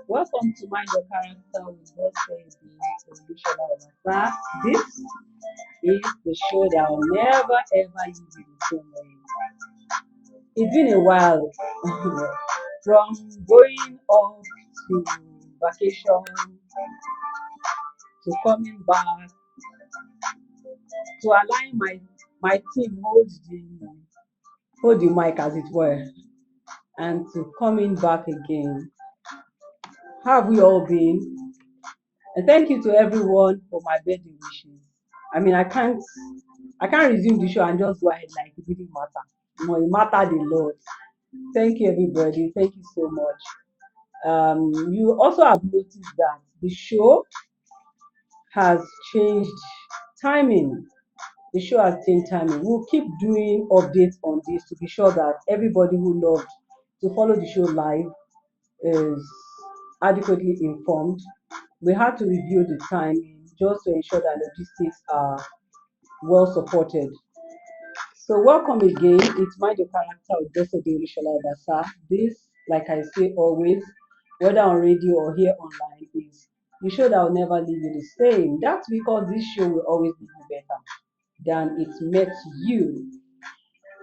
Welcome to Mind Your Character with God says the Olusola-Obasa. This is the show that will never ever leave you the same way. It's been a while from going off to vacation to coming back to allowing my team hold the mic as it were, and to coming back again. How have we all been? And thank you to everyone for my birthday wishes. I mean, I can't resume the show and just go ahead like it didn't matter. No, it mattered a lot. Thank you, everybody. Thank you so much. You also have noticed that the show has changed timing. The show has changed timing. We'll keep doing updates on this to be sure that everybody who loved to follow the show live is adequately informed. We had to review the timing just to ensure that logistics are well supported. So welcome again. It's Mind Your Character with Dr. Olusola-Obasa. This, like I say always, whether on radio or here online, is the show that will never leave you the same. That's because this show will always be better than it met you.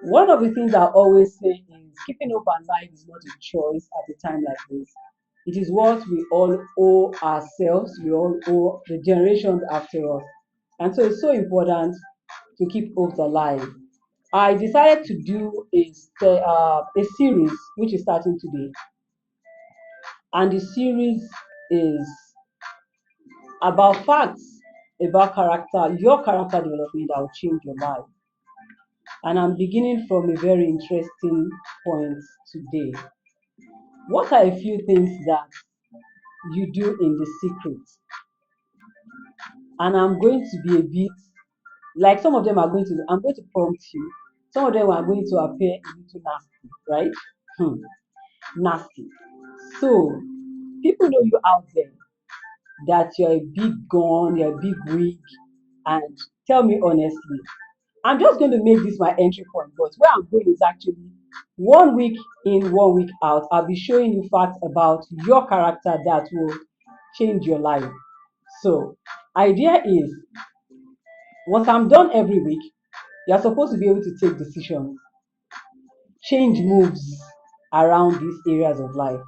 One of the things I always say is keeping hope alive is not a choice at a time like this. It is what we all owe ourselves, we all owe the generations after us. And so it's so important to keep hope alive. I decided to do a series which is starting today, and the series is about facts about character, your character development that will change your life. And I'm beginning from a very interesting point today. What are a few things that you do in the secret? And I'm going to be a bit like some of them are going to, I'm going to prompt you. Some of them are going to appear a little nasty, right? Hmm, nasty. So, people know you out there that you're a big gun, you're a big wig, and tell me honestly, I'm just going to make this my entry point, but where I'm going is actually 1 week in, 1 week out. I'll be showing you facts about your character that will change your life. So, idea is once I'm done every week, you're supposed to be able to take decisions, change moves around these areas of life.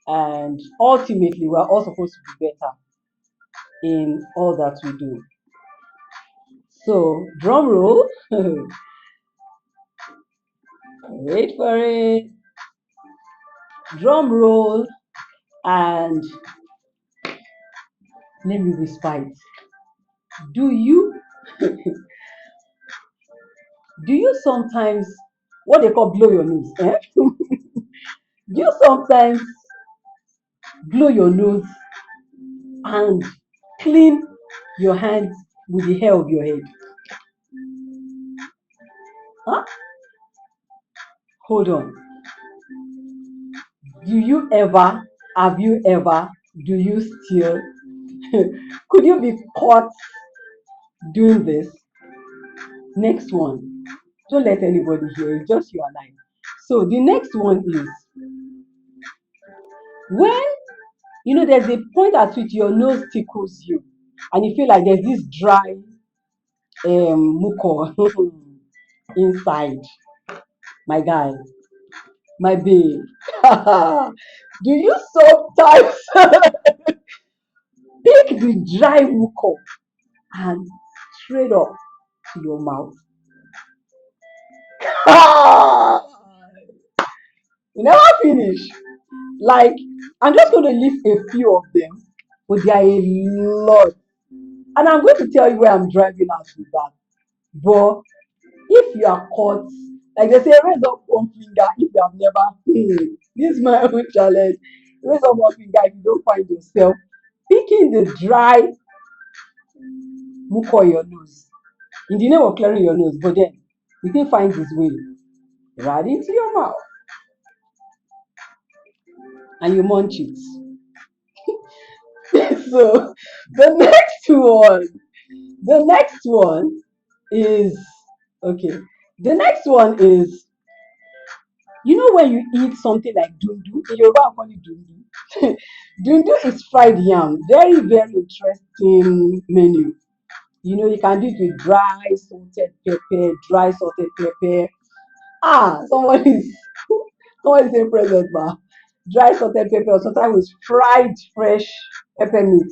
And ultimately, we're all supposed to be better in all that we do. So, drum roll. Wait for it. Drum roll. And let me whisper it. Do you do you sometimes what they call blow your nose? Eh? Do you sometimes blow your nose and clean your hands with the hair of your head? Huh? Hold on. Do you ever, have you ever, do you still, could you be caught doing this? Next one. Don't let anybody hear it, just you and I. So the next one is when there's a point at which your nose tickles you and you feel like there's this dry muco inside. My guy, my babe. Do you sometimes pick the dry muco and straight up to your mouth? You never finish. Like, I'm just going to list a few of them, but there are a lot. And I'm going to tell you where I'm driving at with that. But if you are caught, like they say, raise up one finger if you have never. This is my own challenge. Raise up one finger if you don't find yourself picking the dry muco on your nose in the name of clearing your nose, but then you can find his way right into your mouth and you munch it. So the next one is okay. The next one is when you eat something like dundu, in Yoruba I call it dundu. Dundu is fried yam. Very, very interesting menu. You can do it with dry salted pepper. Someone is someone is saying present, ma. Dry salted pepper, or sometimes with fried fresh pepper meat.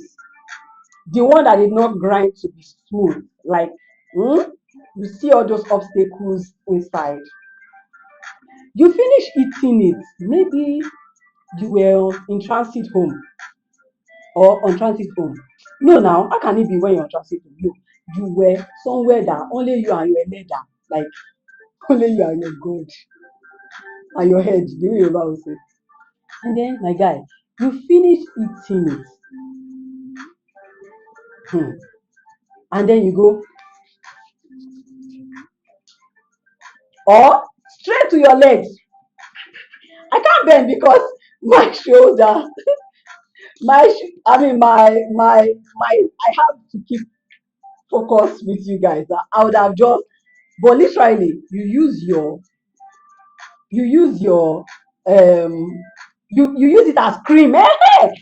The one that did not grind to be smooth. Like, you see all those obstacles inside. You finish eating it. Maybe you were in transit home or on transit home. No, now, how can it be when you're on transit home? No, you were somewhere that only you and your leader, like only you and your God and your head, the way Yoruba will say. And then, my guy, you finish eating it. Hmm. And then you go, or straight to your legs. I can't bend because my shoulder, I have to keep focus with you guys. I would have just, but literally, you use your um you use it as cream. That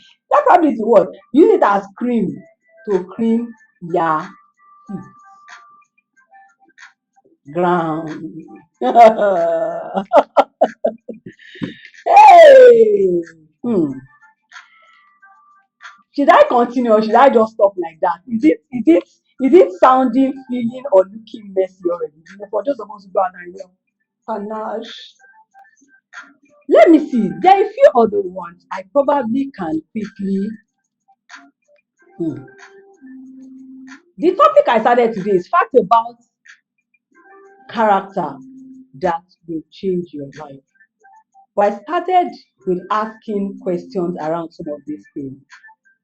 probably is the word. Use it as cream to cream your ground. Hey, should I continue or should I just stop like that? Is it sounding, feeling, or looking messy already? For those of us who don't know, panache. Let me see. There are a few other ones I probably can quickly. Hmm. The topic I started today is fact about character that will change your life. But I started with asking questions around some of these things.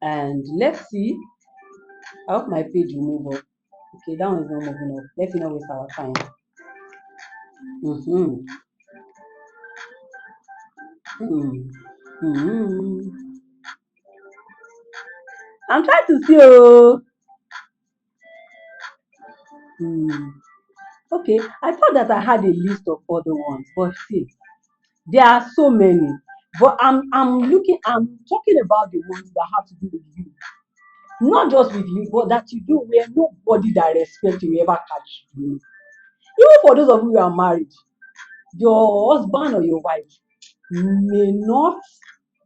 And let's see. I hope my page will move up. Okay, that one is not moving up. Let's not waste our time. Mm-hmm. Mm-hmm. Mm-hmm. I'm trying to see. Oh. Hmm. Okay, I thought that I had a list of other ones, but see, there are so many. But I'm talking about the ones that have to do with you. Not just with you, but that you do where nobody that respects you will ever catch you. Even for those of you who are married, your husband or your wife may not,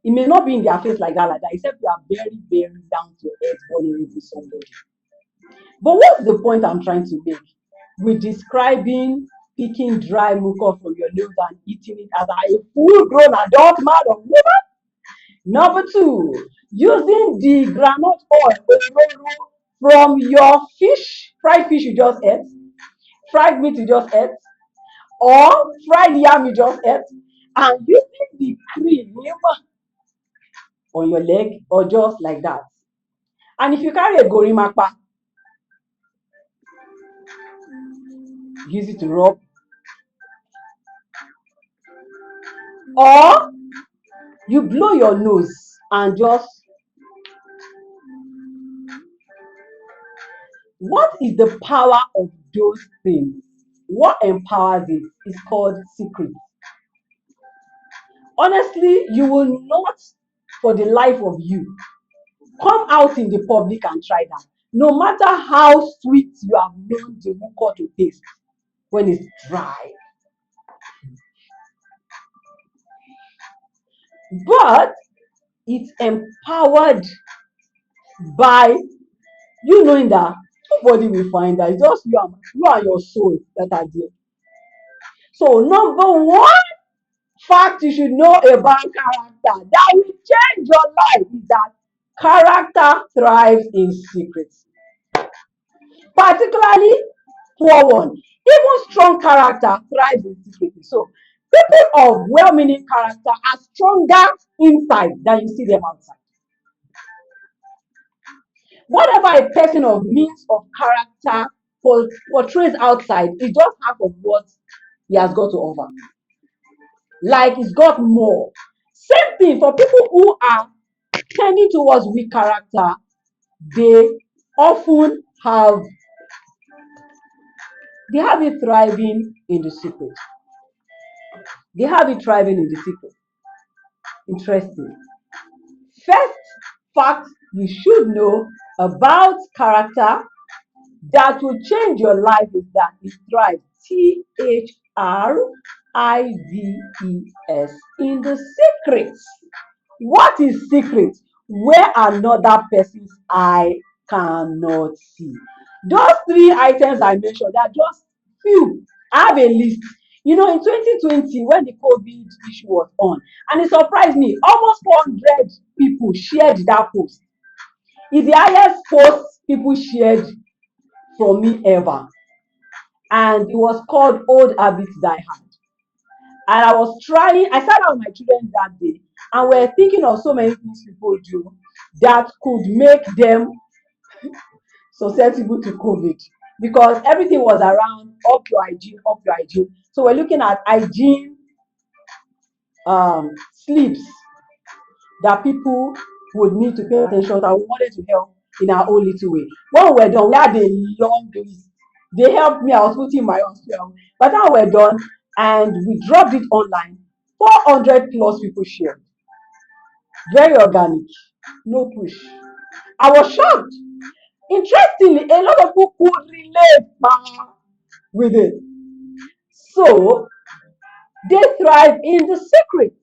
it may not be in their face like that, except you are very, very down to earth, vulnerable with somebody. But what's the point I'm trying to make with describing picking dry mucus from your nose and eating it as a full-grown adult man or woman? Number two, using the groundnut oil from your fish, fried fish you just ate, fried meat you just ate, or fried yam you just ate, and using the cream on your leg or just like that. And if you carry a gorimapa, use it to rub, or you blow your nose and just, what is the power of those things? What empowers it is called secret. Honestly, you will not, for the life of you, come out in the public and try that. No matter how sweet you have known the mucus to taste when it's dry. But it's empowered by you knowing that nobody will find that. It's just you and your soul that are there. So number one fact you should know about character that will change your life is that character thrives in secrets, particularly poor one. Even strong character thrives in secret. So people of well-meaning character are stronger inside than you see them outside. Whatever a person of means of character portrays outside is just half of what he has got to offer. Like he's got more. Same thing for people who are tending towards weak character, they often have it thriving in the secret. They have it thriving in the secret. Interesting. first fact you should know about character that will change your life is that it thrives. Thrives in the secrets. What is secret? Where another person's eye cannot see. Those three items I mentioned are just few. I have a list. In 2020, when the COVID issue was on, and it surprised me, almost 400 people shared that post. It's the highest post people shared from me ever. And it was called Old Habits Die Hard. And I sat down with my children that day, and we're thinking of so many things people do that could make them susceptible to COVID, because everything was around up your hygiene, up your hygiene. So we're looking at hygiene sleeps that people would need to pay attention to, and we wanted to help in our own little way. When we were done, we had a long list. They helped me. I was putting my own spell. But now we're done, and we dropped it online. 400 plus people shared. Very organic, no push. I was shocked. Interestingly, a lot of people could relate with it. So they thrive in the secret.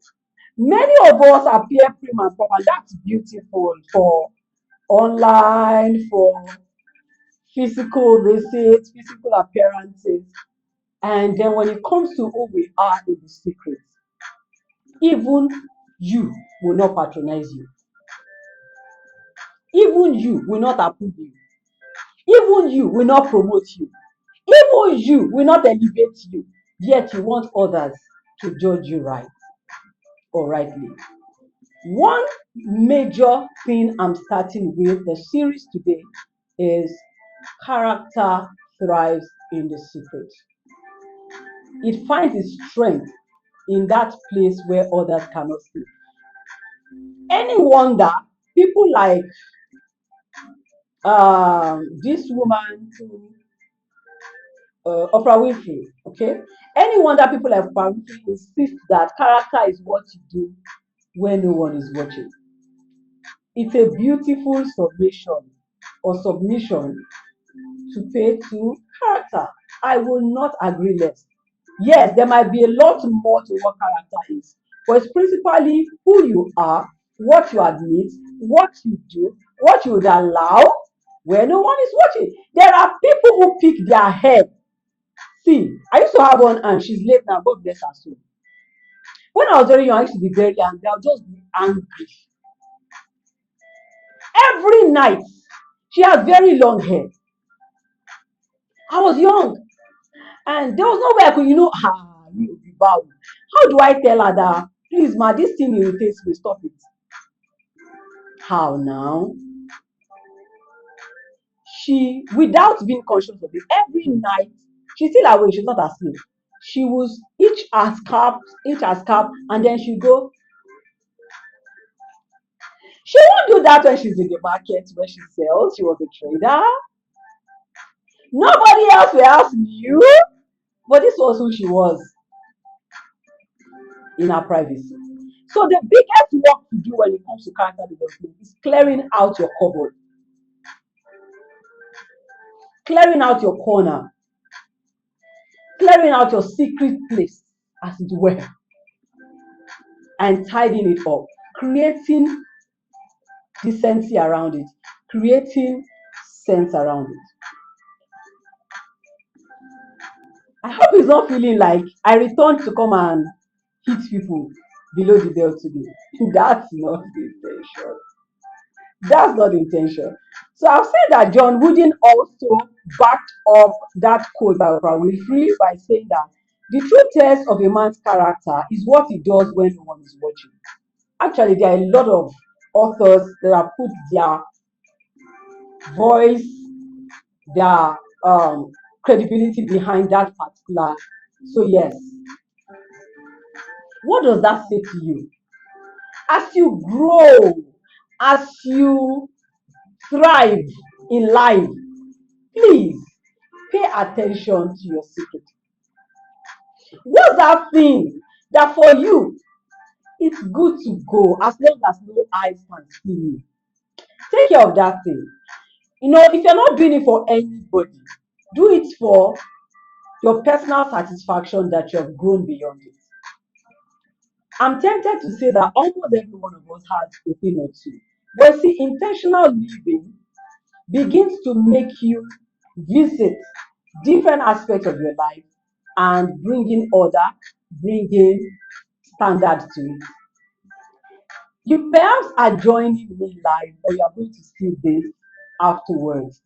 Many of us appear prim and proper. That's beautiful for online, for physical visits, physical appearances. And then when it comes to who we are in the secret, even you will not patronize you. Even you will not approve you. Even you will not promote you. Even you will not elevate you. Yet you want others to judge you right or rightly. One major thing I'm starting with the series today is character thrives in the secret. It finds its strength in that place where others cannot see. Any wonder people like this woman to Oprah Winfrey, okay? Any wonder people like Oprah Winfrey insist that character is what you do when no one is watching. It's a beautiful submission to pay to character. I will not agree less. Yes, there might be a lot more to what character is, but it's principally who you are, what you admit, what you do, what you would allow when no one is watching. There are people who pick their head. See, I used to have one aunt, she's late now, God bless her soul. When I was very young, I used to be very angry. I'll just be angry. Every night, she had very long hair. I was young, and there was no way I could, you be bow. How do I tell her that, please, ma, this thing irritates me, stop it? How now? She, without being conscious of it, every night, she's still awake, she's not asleep. She was each her scalp, and then she go. She won't do that when she's in the market, when she sells. She was a trader. Nobody else knew, but this was who she was in her privacy. So the biggest work to do when it comes to character development is clearing out your cupboard, clearing out your corner, clearing out your secret place, as it were, and tidying it up, creating decency around it, creating sense around it. I hope it's not feeling like I returned to come and hit people below the belt today. That's not the intention. That's not the intention. So I've said that John Wooden also backed up that quote by Oprah Winfrey by saying that the true test of a man's character is what he does when no one is watching. Actually, there are a lot of authors that have put their voice, their credibility behind that particular. So yes, what does that say to you? As you grow, as you thrive in life, please pay attention to your secret. What's that thing that for you it's good to go as long as no eyes can see you. Take care of that thing. If you're not doing it for anybody, do it for your personal satisfaction that you have grown beyond it. I'm tempted to say that almost every one of us has a thing or two. But see, intentional living begins to make you visit different aspects of your life and bring in order, bring in standard to it. You perhaps are joining me live, or you are going to see this afterwards.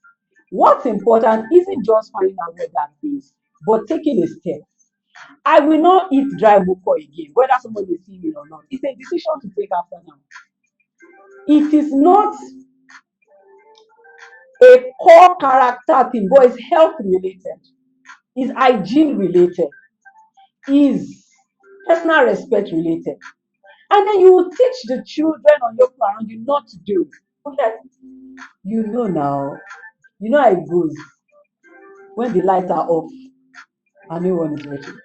What's important isn't just finding out what that is, but taking a step. I will not eat dry boko again, whether somebody is seeing me or not. It's a decision to take after now. It is not a core character thing, but it's health related, it's hygiene related, is personal respect related. And then you will teach the children on your around you not to do. Yes, now, how it goes when the lights are off and no one is watching.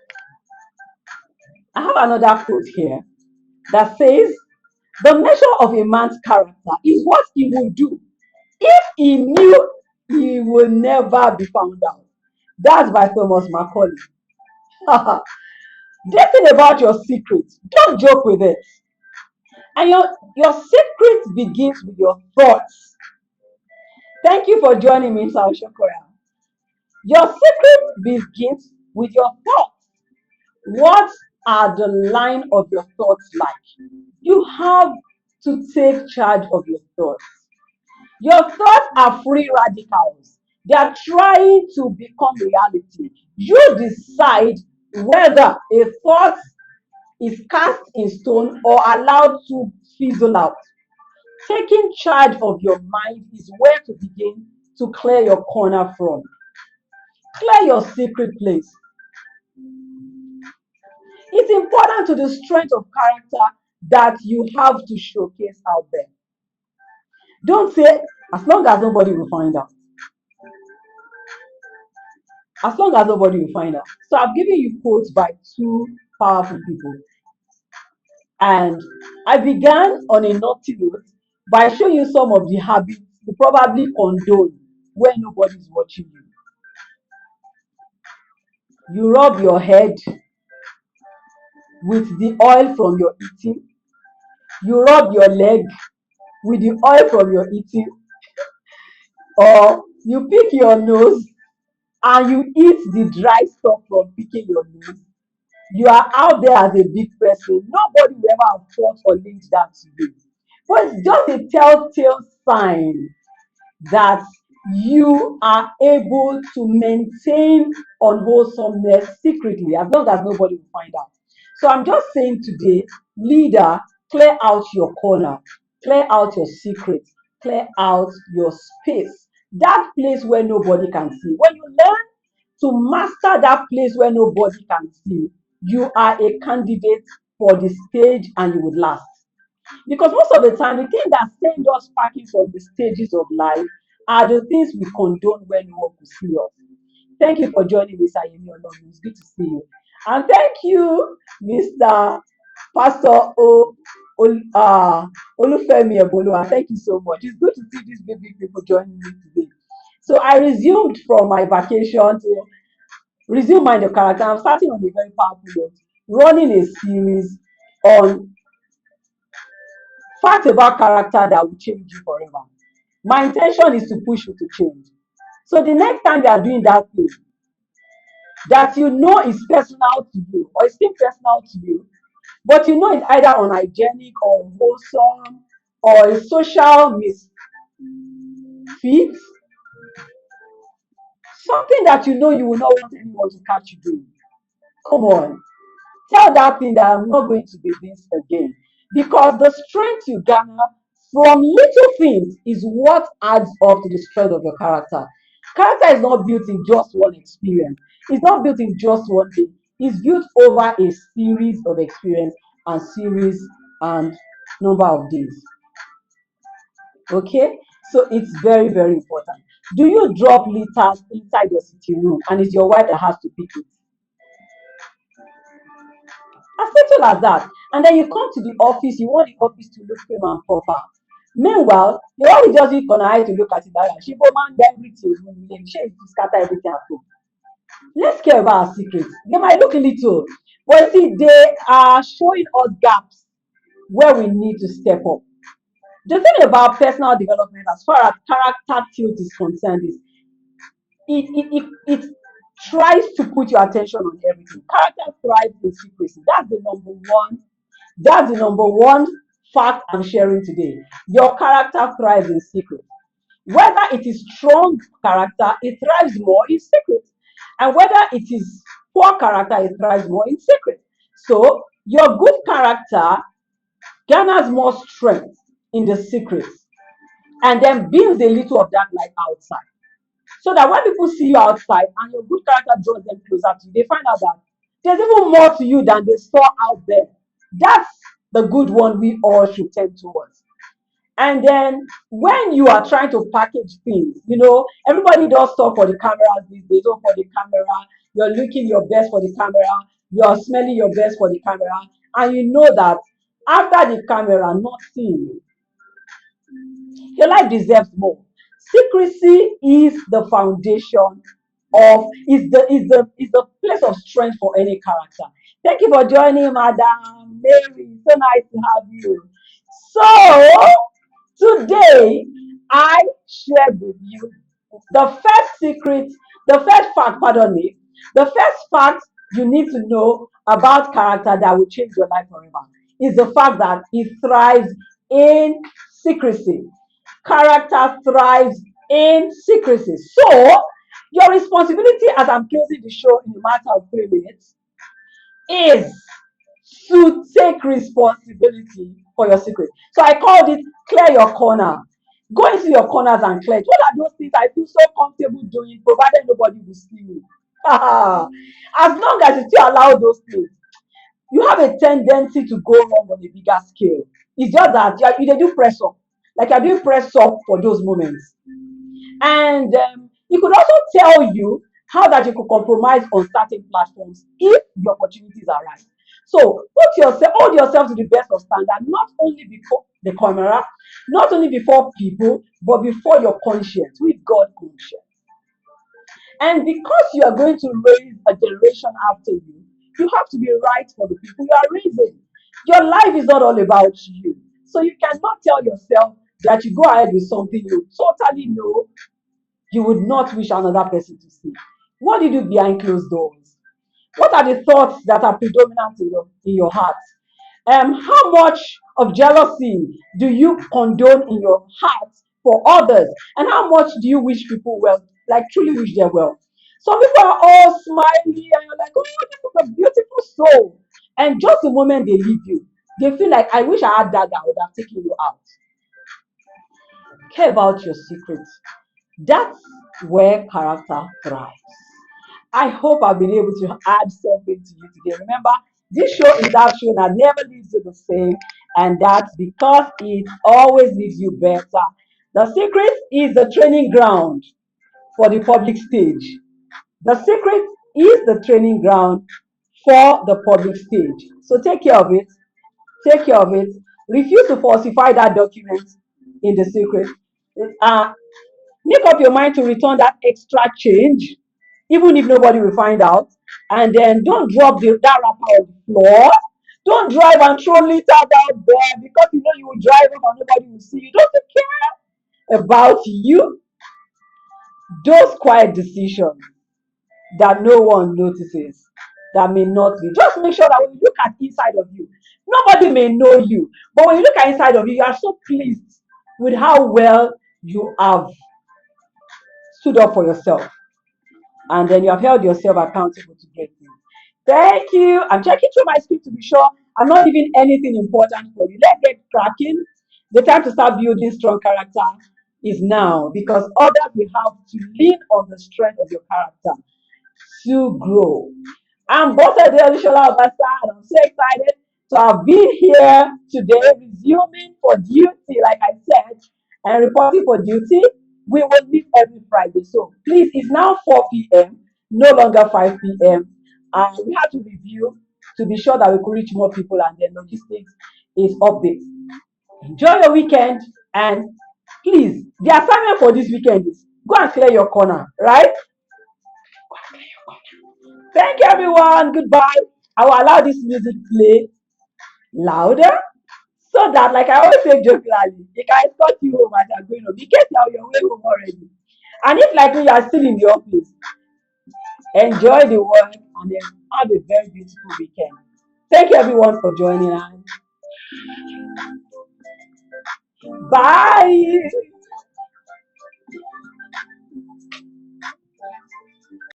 I have another quote here that says, the measure of a man's character is what he will do if he knew he will never be found out. That's by Thomas Macaulay. This thing about your secret, don't joke with it. And your secret begins with your thoughts. Thank you for joining me, Sao Shokora. Your secret begins with your thoughts. What are the line of your thoughts like? You have to take charge of your thoughts. Your thoughts are free radicals. They are trying to become reality. You decide whether a thought is cast in stone or allowed to fizzle out. Taking charge of your mind is where to begin to clear your corner from. Clear your secret place. It's important to the strength of character that you have to showcase out there. Don't say, as long as nobody will find out. As long as nobody will find out. So I've given you quotes by two powerful people. And I began on a naughty note by showing you some of the habits you probably condone when nobody's watching you. You rub your head with the oil from your eating. You rub your leg with the oil from your eating. Or you pick your nose and you eat the dry stuff from picking your nose. You are out there as a big person. Nobody will ever have thought or linked that to you. But it's just a telltale sign that you are able to maintain unwholesomeness secretly as long as nobody will find out. So I'm just saying today, leader, clear out your corner, clear out your secrets, clear out your space, that place where nobody can see. When you learn to master that place where nobody can see, you are a candidate for the stage and you would last. Because most of the time, the thing that send us packing from the stages of life are the things we condone when no one could see us. Thank you for joining me, Sayemi Olorun. It's good to see you. And thank you, Mr. Pastor Olufemi Ebolo. Thank you so much. It's good to see these big people joining me today. So I resumed from my vacation to resume Mind Your Character. I'm starting on a very powerful note, running a series on facts about character that will change you forever. My intention is to push you to change. So the next time you are doing that thing that you know is personal to you, or it's still personal to you, but you know it's either unhygienic or wholesome or a social misfit, something that you know you will not want anyone to catch you doing. Come on, tell that thing that I'm not going to do this again. Because the strength you garner from little things is what adds up to the strength of your character. Character is not built in just one experience. It's not built in just one thing. It's built over a series of experience and series and number of days. Okay? So it's very, very important. Do you drop litters inside your sitting room and it's your wife that has to pick it? As simple as that. And then you come to the office, you want the office to look prim and proper. Meanwhile, the one we just use an eye to look at it like she go man everything, she to scatter everything at home. Let's care about our secrets. They might look little, but see, they are showing us gaps where we need to step up. The thing about personal development, as far as character tilt is concerned, is it tries to put your attention on everything. Character thrives in secrecy. That's the number one. That's the number one fact I'm sharing today. Your character thrives in secret. Whether it is strong character, it thrives more in secret. And whether it is poor character, it thrives more in secret. So your good character garners more strength in the secrets and then builds a little of that light outside. So that when people see you outside and your good character draws them closer to you, they find out that there's even more to you than they saw out there. That's the good one we all should tend towards. And then when you are trying to package things, everybody does stuff for the cameras these days, or for the camera. You're looking your best for the camera, you're smelling your best for the camera, and you know that after the camera, nothing. Your life deserves more. Secrecy is the foundation of is the place of strength for any character. Thank you for joining, Madam Mary. So nice to have you. So today I shared with you the first secret, the first fact, pardon me, the first fact you need to know about character that will change your life forever is the fact that it thrives in secrecy. Character thrives in secrecy. So, your responsibility as I'm closing the show in a matter of 3 minutes is to take responsibility for your secret. So, I called it clear your corner. Go into your corners and clear it. What are those things I feel so comfortable doing, provided nobody will see me? As long as you still allow those things, you have a tendency to go wrong on a bigger scale. It's just that you do press up, like you're doing press up for those moments. And it could also tell you how that you could compromise on certain platforms if the opportunities are right. So hold yourself to the best of standard, not only before the camera, not only before people, but before your conscience, with God conscience. And because you are going to raise a generation after you, you have to be right for the people you are raising. Your life is not all about you. So you cannot tell yourself that you go ahead with something you totally know you would not wish another person to see. What do you do behind closed doors? What are the thoughts that are predominant in your heart? How much of jealousy do you condone in your heart for others? And how much do you wish people well, like truly wish them well? Some people are all smiley and you're like, oh, this is a beautiful soul. And just the moment they leave you, they feel like, I wish I had that guy, I would have taken you out. Care about your secrets. That's where character thrives. I hope I've been able to add something to you today. Remember, this show is that show that never leaves you the same, and that's because it always leaves you better. The secret is the training ground for the public stage. The secret is the training ground for the public stage. So take care of it. Take care of it. Refuse to falsify that document in the secret. Uh, Make up your mind to return that extra change, even if nobody will find out. And then don't drop that wrapper on the floor. Don't drive and throw litter out there because you know you will drive it and nobody will see you. Don't care about you. Those quiet decisions that no one notices, that may not be. Just make sure that when you look at inside of you, nobody may know you. But when you look at inside of you, you are so pleased with how well you have stood up for yourself. And then you have held yourself accountable to get things. Thank you. I'm checking through my script to be sure I'm not leaving anything important for you. Let's get cracking. The time to start building strong character is now because others will have to lean on the strength of your character to grow. I'm both at the Olusola-Obasa and I'm so excited to have been here today, resuming for duty, like I said, and reporting for duty. We will meet every Friday. So please, it's now 4 p.m., no longer 5 p.m. We have to review. to be sure that we could reach more people, and then logistics is up there. Enjoy your weekend, and please, the assignment for this weekend is go and clear your corner, right? Thank you, everyone. Goodbye. I will allow this music play louder so that, like I always say jokingly, they can escort you home as you're going home in case you're on your way home already. And if, like me, you are still in the office, enjoy the work and then have a very beautiful weekend. Thank you, everyone, for joining us. Bye.